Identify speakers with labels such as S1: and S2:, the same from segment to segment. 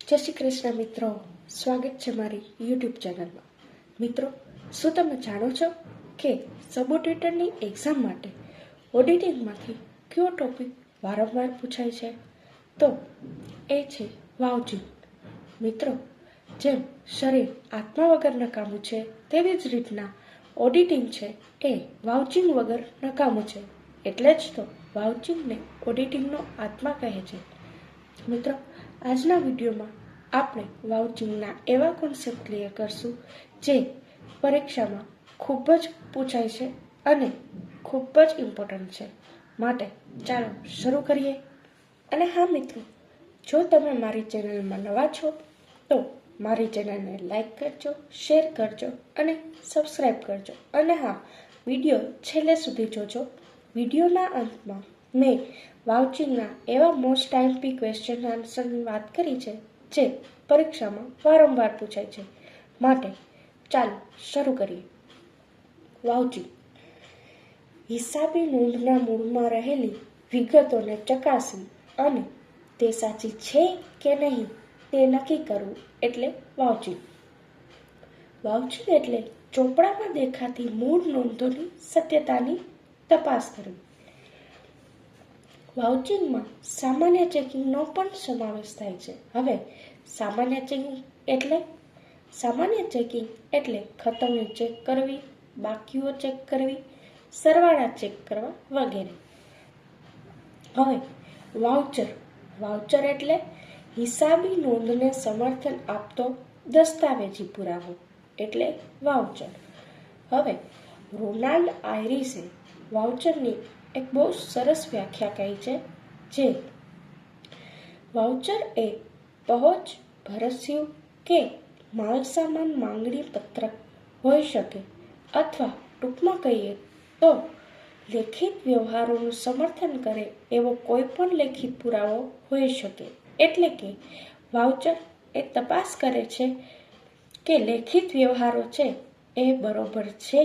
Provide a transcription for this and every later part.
S1: જય શ્રી કૃષ્ણ મિત્રો, સ્વાગત છે મારી યુટ્યુબ ચેનલમાં. મિત્રો, શું તમે જાણો છો કે સબોર્ડિનેટની એક્ઝામ માટે ઓડિટિંગમાંથી કયો ટોપિક વારંવાર પૂછાય છે? તો એ છે વાઉચિંગ. મિત્રો, જેમ શરીર આત્મા વગર નકામું છે તેવી જ રીતના ઓડિટિંગ છે એ વાઉચિંગ વગર નકામું છે. એટલે જ તો વાઉચિંગને ઓડિટિંગનો આત્મા કહે છે. મિત્રો, આજના વિડીયોમાં આપણે વાઉચિંગના એવા કોન્સેપ્ટ ક્લિયર કરશું જે પરીક્ષામાં ખૂબ જ પૂછાય છે અને ખૂબ જ ઇમ્પોર્ટન્ટ છે. માટે ચાલો શરૂ કરીએ. અને હા મિત્રો, જો તમે મારી ચેનલમાં નવા છો તો મારી ચેનલને લાઈક કરજો, શેર કરજો અને સબસ્ક્રાઈબ કરજો. અને હા, વિડીયો છેલ્લે સુધી જોજો. વિડીયોના અંતમાં મેં વાઉચિંગના એવા મોસ્ટ આઈએમપી ક્વેશ્ચન આન્સરની વાત કરી છે જે પરીક્ષામાં વારંવાર પૂછાય છે. માટે ચાલો શરૂ કરીએ. વાઉચિંગ હિસાબી નોંધના મૂળમાં રહેલી વિગતોને ચકાસવી અને તે સાચી છે કે નહીં તે નક્કી કરવું એટલે વાઉચિંગ. વાઉચિંગ એટલે ચોપડામાં દેખાતી મૂળ નોંધોની સત્યતાની તપાસ કરવી. વાઉચિંગમાં સામાન્ય ચેકિંગનો પણ સમાવેશ થાય છે. હવે સામાન્ય ચેકિંગ એટલે ખતમો ચેક કરવી, બાકીઓ ચેક કરવી, સરવાળા ચેક કરવા વગેરે. હવે વાઉચર એટલે હિસાબી નોંધને સમર્થન આપતો દસ્તાવેજી પુરાવો એટલે વાઉચર. હવે રોનાલ્ડ આયરિસે વાઉચરની એક બહુ સરસ વ્યાખ્યા કહી છે જે વાઉચર એ પહોંચ ભરસ્યું કે માલસામાન માંગણી પત્રક હોઈ શકે, અથવા ટૂંકમાં કહીએ તો લેખિત વ્યવહારોનું સમર્થન કરે એવો કોઈ પણ લેખિત પુરાવો હોઈ શકે. એટલે કે વાઉચર એ તપાસ કરે છે કે લેખિત વ્યવહારો છે એ બરોબર છે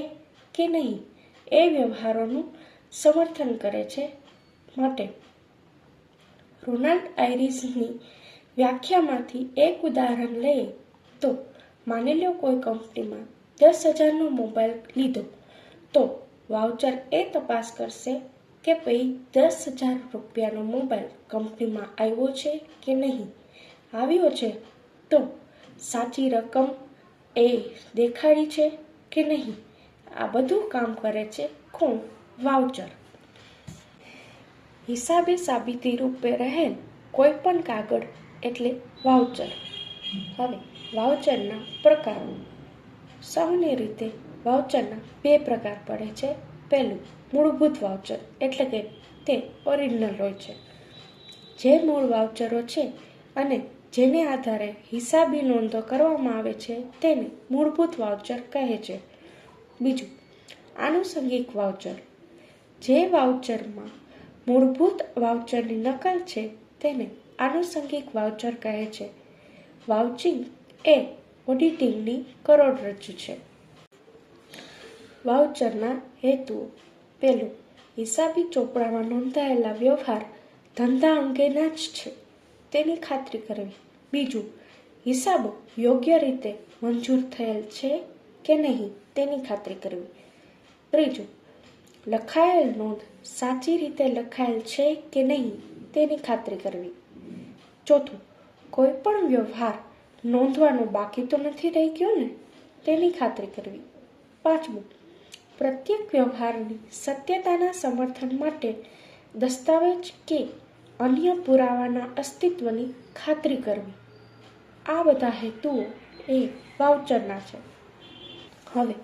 S1: કે નહીં, એ વ્યવહારોનું સમર્થન કરે છે. માટે રોનાલ્ડ આયરિસની વ્યાખ્યામાંથી એક ઉદાહરણ લઈએ તો માની લો કોઈ કંપનીમાં 10,000નો મોબાઈલ લીધો તો વાઉચર એ તપાસ કરશે કે ભાઈ 10,000 રૂપિયાનો મોબાઈલ કંપનીમાં આવ્યો છે કે નહીં. આવ્યો છે તો સાચી રકમ એ દેખાડી છે કે નહીં. આ બધું કામ કરે છે કોણ? વાઉચર. હિસાબી સાબિતી રૂપે રહેલ કોઈ પણ કાગળ એટલે વાઉચર. હવે વાઉચરના પ્રકારો. સામાન્ય રીતે વાઉચરના 2 પ્રકાર પડે છે. પહેલું મૂળભૂત વાઉચર એટલે કે તે ઓરિજિનલ હોય છે. જે મૂળ વાઉચરો છે અને જેને આધારે હિસાબી નોંધો કરવામાં આવે છે તેને મૂળભૂત વાઉચર કહે છે. બીજું આનુષંગિક વાઉચર. જે વાઉચરમાં મૂળભૂત વાઉચરની નકલ છે તેને આનુષંગિક વાઉચર કહે છે. વાઉચિંગ એ ઓડિટિંગની કરોડરજ્જુ છે. વાઉચરના હેતુઓ. પહેલું, હિસાબી ચોપડામાં નોંધાયેલા વ્યવહાર ધંધા અંગેના જ છે તેની ખાતરી કરવી. બીજું, હિસાબો યોગ્ય રીતે મંજૂર થયેલ છે કે નહીં તેની ખાતરી કરવી. ત્રીજું, લખાયેલ નોંધ સાચી રીતે લખાયેલ છે કે નહીં તેની ખાતરી કરવી. ચોથું, કોઈ પણ વ્યવહાર નોંધવાનો બાકી તો નથી રહી ગયો ને તેની ખાતરી કરવી. પાંચમું, પ્રત્યેક વ્યવહારની સત્યતાના સમર્થન માટે દસ્તાવેજ કે અન્ય પુરાવાના અસ્તિત્વની ખાતરી કરવી. આ બધા હેતુઓ એ વાઉચરના છે. હવે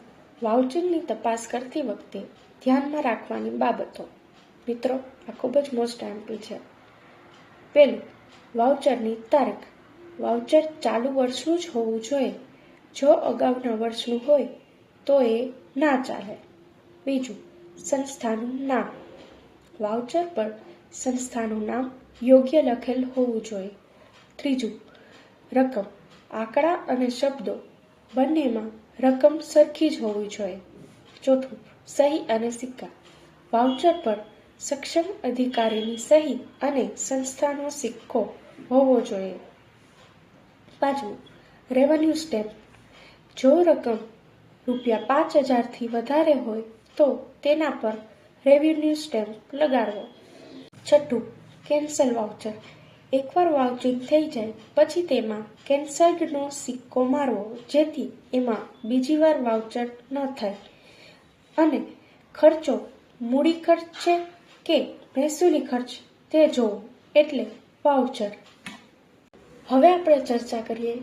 S1: વાઉચિંગની તપાસ કરતી વખતે ધ્યાનમાં રાખવાની બાબતો. મિત્રો, આ ખૂબ જ મોસ્ટ આઈએમપી છે. પહેલું, વાઉચરની તારીખ. વાઉચર ચાલુ વર્ષનું જ હોવું જોઈએ. જો અગાઉના વર્ષનું હોય તો એ ના ચાલે. બીજું, સંસ્થાનું નામ. વાઉચર પર સંસ્થાનું નામ યોગ્ય લખેલ હોવું જોઈએ. ત્રીજું, રકમ. આંકડા અને શબ્દો બંનેમાં રકમ સરખી જ હોવી જોઈએ. ચોથું, સહી અને સિક્કા. વાઉચર પર સક્ષમ અધિકારીની સહી અને સંસ્થાનો સિક્કો હોવો જોઈએ. પાંચમું, રેવન્યુ સ્ટેમ્પ. જો રકમ ₹5,000થી વધારે હોય તો તેના પર રેવન્યુ સ્ટેમ્પ લગાડવો. છઠ્ઠું, કેન્સલ વાઉચર. એકવાર વાઉચિંગ થઈ જાય પછી તેમાં કેન્સલ્ડનો સિક્કો મારવો, જેથી એમાં બીજી વાર વાઉચર ન થાય. અને ખર્ચો મૂડી ખર્ચ છે કે મહેસૂલી ખર્ચ તે જોવો, એટલે વાઉચર. હવે આપણે ચર્ચા કરીએ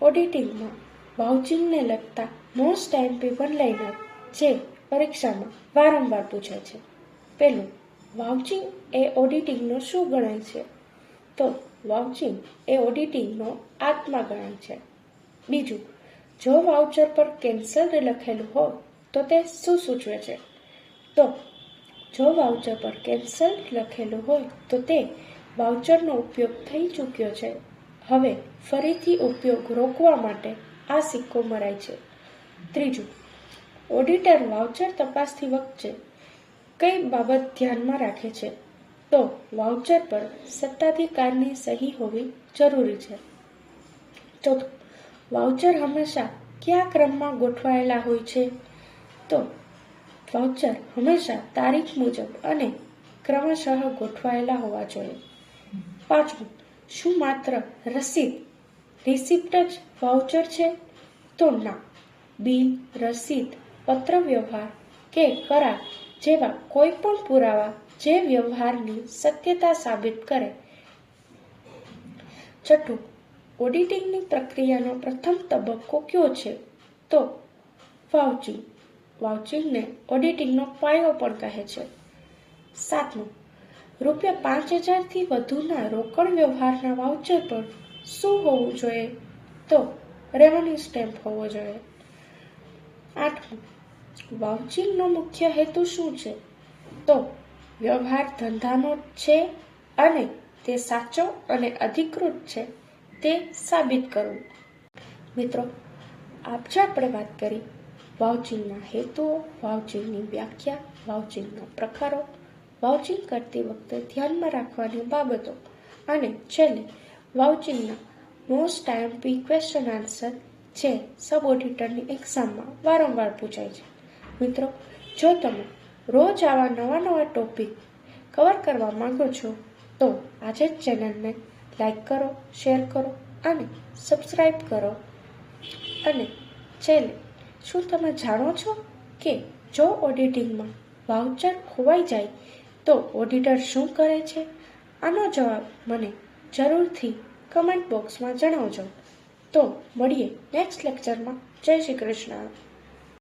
S1: ઓડિટિંગમાં વાઉચિંગને લગતા મોસ્ટ આઈએમપી વન-લાઇનર જે પરીક્ષામાં વારંવાર પૂછાય છે. પહેલું, વાઉચિંગ એ ઓડિટિંગનો શું ગણાય છે? તો વાઉચિંગ એ ઓડિટિંગનો આત્મા ગણાય છે. બીજું, જો વાઉચર પર કેન્સલ્ડ લખેલું હોય તો તે શું સૂચવે છે? તો જો વાઉચર પર કેન્સલ્ડ લખેલું હોય તો તે વાઉચરનો ઉપયોગ થઈ ચૂક્યો છે. હવે ફરીથી ઉપયોગ રોકવા માટે આ સિક્કો મરાય છે. ત્રીજું, ઓડિટર વાઉચર તપાસતી વખતે કઈ બાબત ધ્યાનમાં રાખે છે? તો વાઉચર પર સત્તાધિકારની સહી હોવી જરૂરી છે. ચોથું, વાઉચર હંમેશા કયા ક્રમમાં ગોઠવાયેલા હોય છે? તો વાઉચર હંમેશા તારીખ મુજબ અને ક્રમશઃ ગોઠવાયેલા હોવા જોઈએ. પાંચમું, શું માત્ર રિસિપ્ટ જ વાઉચર છે? તો ના. બિલ, રસીદ, પત્ર વ્યવહાર કે કરાર જેવા કોઈ પણ પુરાવા જે વ્યવહારની સત્યતા સાબિત કરે. છઠ્ઠું, ઓડિટિંગની પ્રક્રિયાનો પ્રથમ તબક્કો કયો છે? તો વાઉચિંગ. વાઉચિંગને ઓડિટિંગનો પાયો પણ કહે છે. સાતમું, ₹5,000થી વધુના રોકડ વ્યવહારના વાઉચર પર શું હોવું જોઈએ? તો રેવન્યુ સ્ટેમ્પ હોવો જોઈએ. આઠમું, વાઉચિંગનો મુખ્ય હેતુ શું છે? તો વ્યવહાર ધંધાનો છે અને તે સાચો અને અધિકૃત છે તે સાબિત કરવું. મિત્રો, આજે આપણે વાત કરી વાઉચિંગના હેતુઓ, વાઉચિંગની વ્યાખ્યા, વાઉચિંગના પ્રકારો, વાઉચિંગ કરતી વખતે ધ્યાનમાં રાખવાની બાબતો અને છેલ્લે વાઉચિંગના મોસ્ટ આઈએમપી ક્વેશ્ચન આન્સર જે સબ ઓડિટરની એક્ઝામમાં વારંવાર પૂછાય છે. મિત્રો, જો તમે રોજ આવા નવા ટોપિક કવર કરવા માંગો છો તો આજે જ ચેનલને લાઈક કરો, શેર કરો અને સબસ્ક્રાઈબ કરો. અને છેલ્લે, શું તમે જાણો છો કે જો ઓડિટિંગમાં વાઉચર ખોવાઈ જાય તો ઓડિટર શું કરે છે? આનો જવાબ મને જરૂરથી કમેન્ટ બોક્સમાં જણાવજો. તો મળીએ નેક્સ્ટ લેક્ચરમાં. જય શ્રી કૃષ્ણ.